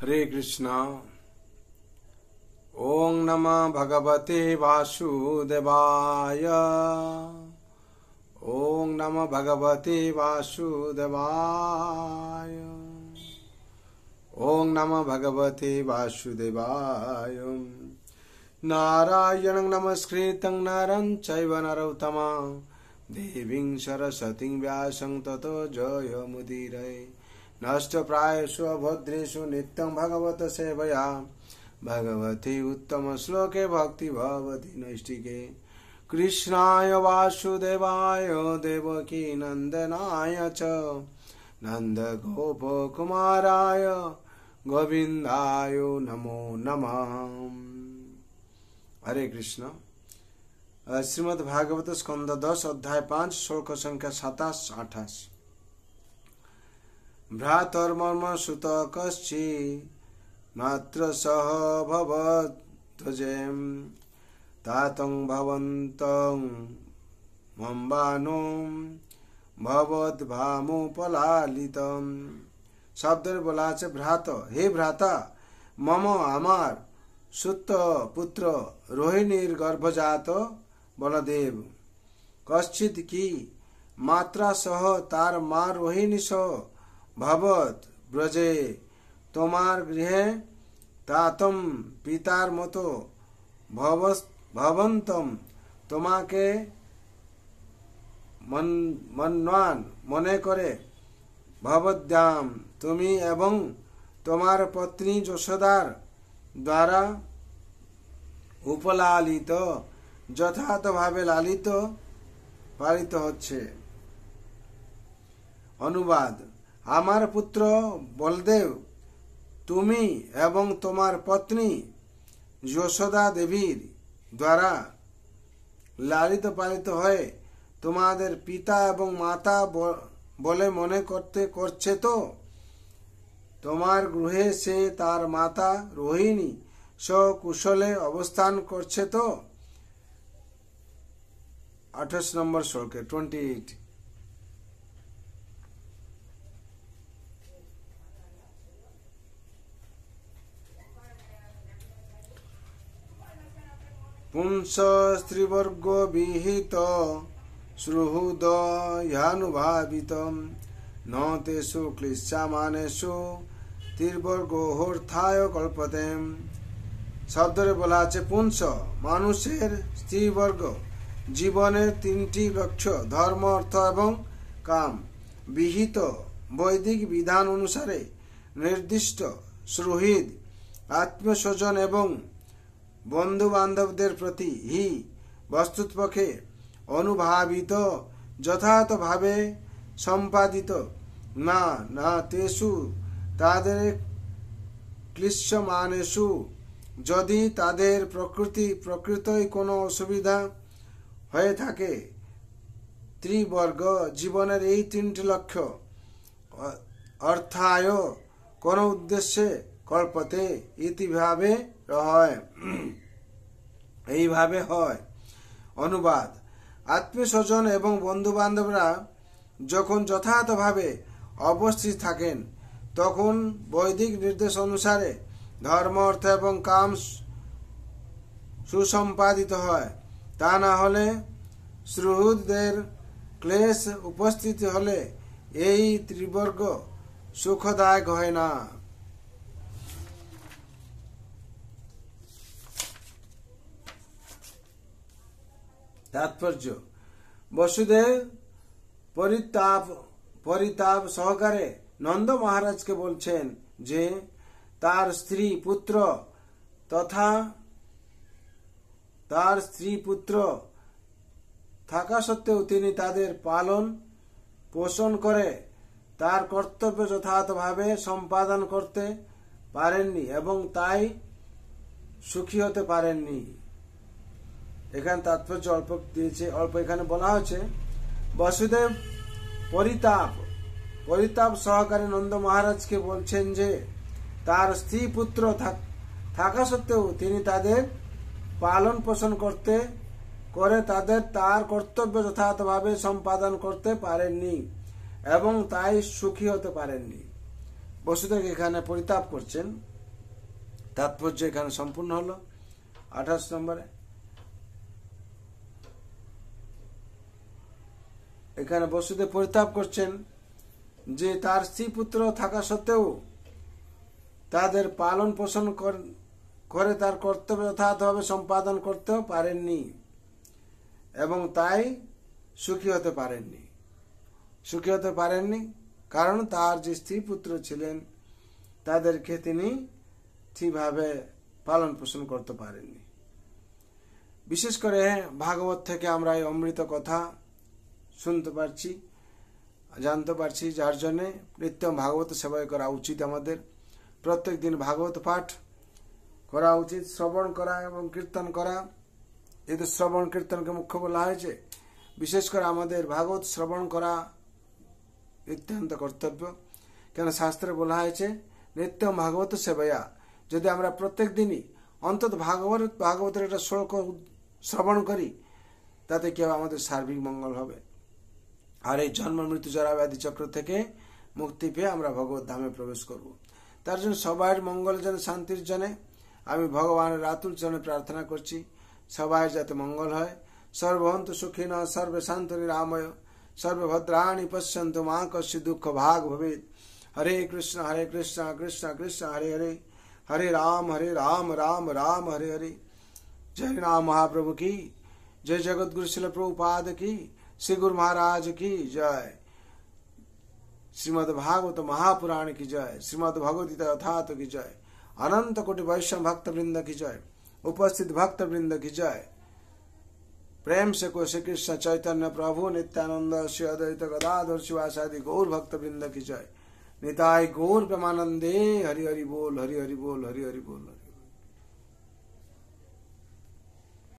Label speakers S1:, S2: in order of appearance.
S1: हरे कृष्णा। ओं नमः भगवते वासुदेवाय। ओं नमः भगवते वासुदेवाय। ओं नमः भगवते वासुदेवाय। नारायणं नमस्कृतं नरं चैव नरोत्तमं देवीं सरस्वतीं व्यासं ततो जयमुदीरये। नष्टप्रायेषु अभद्रेषु नित्यं भगवत सेवया भगवते उत्तम श्लोके भक्ति भवति नैष्टिके। कृष्णाय वासुदेवाय देवकी नंदनाय च नन्दगोपकुमाराय गोविन्दाय नमो नमः। हरे कृष्ण। श्रीमद् भागवत स्कंद 10 अध्याय 5 श्लोक संख्या 27-28। भ्रातर्मम सुत कश्चि मात्र सह भवध्वजेम तातं भवन्तं मम्बानो भवद्भामुपलालितम। शब्द बोला আছে भ्रात, हे भ्राता, मम आमार सुत पुत्र रोहिणीर गर्भजात बलदेव कश्चित की मात्रा सह तार मा रोहिणी सह भवत ब्रजे তোমার গৃহে তাতম পিতার মতো ভবন্তম তোমাকে মন্বান মনে করে ভবদ্যাম তুমি এবং তোমার পত্নী যশোদার দ্বারা উপলালিত যথাযথভাবে লালিত পালিত হচ্ছে। অনুবাদ। আমার পুত্র বলদেব তুমি এবং তোমার পত্নী যশোদা দেবীর দ্বারা লালিত পালিত হয়ে তোমাদের পিতা এবং মাতা বলে মনে করছে তো? তোমার গৃহে সে তার মাতা রোহিণী সকুশলে অবস্থান করছে তো? 28 নম্বর শ্লোকে 28। पुंस स्त्रीवर्ग विहित सुहृदयानुभावितं न तेषु क्लिश्यमानेषु तीर्वर्गोऽर्थाय कल्पते। শব্দে বলা আছে পুংস মানুষের স্ত্রীবর্গ জীবনের তিনটি লক্ষ্য ধর্ম অর্থ এবং কাম বিহিত বৈদিক বিধান অনুসারে নির্দিষ্ট সুহৃদ আত্মীয় স্বজন এবং বন্ধু বান্ধবদের প্রতি হি বস্তুতপক্ষে অনুভাবিত যথাযথভাবে সম্পাদিত না না তেষু তাদের ক্লিশ্যমানেষু যদি তাদের প্রকৃতই কোনো অসুবিধা হয়ে থাকে। ত্রিবর্গ জীবনের এই তিনটি লক্ষ্য অর্থায় কোন উদ্দেশ্যে কল্পতে ইতিভাবে হয় এইভাবে হয়। অনুবাদ। আত্মীয় স্বজন এবং বন্ধু বান্ধবরা যখন যথাযথভাবে অবস্থিত থাকেন তখন বৈদিক নির্দেশ অনুসারে ধর্ম অর্থ এবং কাম সুসম্পাদিত হয়। তা না হলে সুহৃদদের ক্লেশ উপস্থিতি হলে এই ত্রিবর্গ সুখদায়ক হয় না। তাৎপর্য। বসুদেব পরিতাপ সহকারে নন্দ মহারাজকে বলছেন যে তার স্ত্রী পুত্র থাকা সত্ত্বেও তিনি তাদের পালন পোষণ করে তার কর্তব্য যথাযথভাবে সম্পাদন করতে পারেননি এবং তাই সুখী হতে পারেননি। এখানে তাৎপর্য অল্প দিয়েছে, অল্প এখানে বলা হচ্ছে বসুদেব পরিতাপ সহকারে নন্দ মহারাজকে বলছেন যে তার স্ত্রী পুত্র থাকা সত্ত্বেও তিনি তাদের পালন পোষণ করে তার কর্তব্য যথাযথভাবে সম্পাদন করতে পারেননি এবং তাই সুখী হতে পারেননি। বসুদেব এখানে পরিতাপ করছেন তাৎপর্য এখানে সম্পূর্ণ হলো। 28 নম্বরে এখানে বসুদেব পরিতাপ করছেন যে তার স্ত্রী পুত্র থাকা সত্ত্বেও তাদের পালন পোষণ করে তার কর্তব্য যথাযথভাবে সম্পাদন করতেও পারেননি এবং তাই সুখী হতে পারেননি কারণ তার যে স্ত্রী পুত্র ছিলেন তাদেরকে তিনি ঠিকভাবে পালন পোষণ করতে পারেননি। বিশেষ করে ভাগবত থেকে আমরা এই অমৃত কথা শুনতে পারছি, জানতে পারছি, যার জন্য নিত্য ভাগবত সেবা করা উচিত। আমাদের প্রত্যেক দিন ভাগবত পাঠ করা উচিত, শ্রবণ করা এবং কীর্তন করা। যেহেতু শ্রবণ কীর্তনকে মুখ্য বলা হয়েছে, বিশেষ করে আমাদের ভাগবত শ্রবণ করা নিত্যান্ত কর্তব্য। কেন শাস্ত্রে বলা হয়েছে নিত্য ভাগবত সেবায়া। যদি আমরা প্রত্যেক দিনই অন্তত ভাগবতের একটা শ্লোক শ্রবণ করি, তাতে কেউ আমাদের সার্বিক মঙ্গল হবে। আর এই জন্ম মৃত্যু জরা ব্যাধি চক্র থেকে মুক্তি পেয়ে আমরা ভগবত ধামে প্রবেশ করব। তার জন্য সবার মঙ্গল জন্য, শান্তির জন্য আমি ভগবানের আতুল চরণে প্রার্থনা করছি, সবাই যাতে মঙ্গল হয়। সর্বহন্তু সুখিন সর্বে শান্ত নিরাময় সর্বে ভদ্রাণি পশ্যন্তু মা কস্য দুঃখ ভাগ ভবেৎ। হরে কৃষ্ণ কৃষ্ণ কৃষ্ণ হরে হরে, হরে রাম রাম রাম হরে হরে। जय नाम महाप्रभु की जय, जगत गुरु शिल प्रभुपाद की, श्री गुरु महाराज की जय, श्रीमद् भागवत महापुराण की जय, श्रीमद् भगवद्गीता यथार्थ की जय, अनंत कोटि वैष्णव भक्त वृंद की जय, उपस्थित भक्त वृंद की जय। प्रेम से को श्री कृष्ण चैतन्य प्रभु नित्यानंद श्री अद्वैत गदाधर शिवासादि गौर भक्त वृंद की जय। निताय गौर प्रेमानंदे। हरि हरि बोल, हरि हरि बोल, हरि हरि बोल।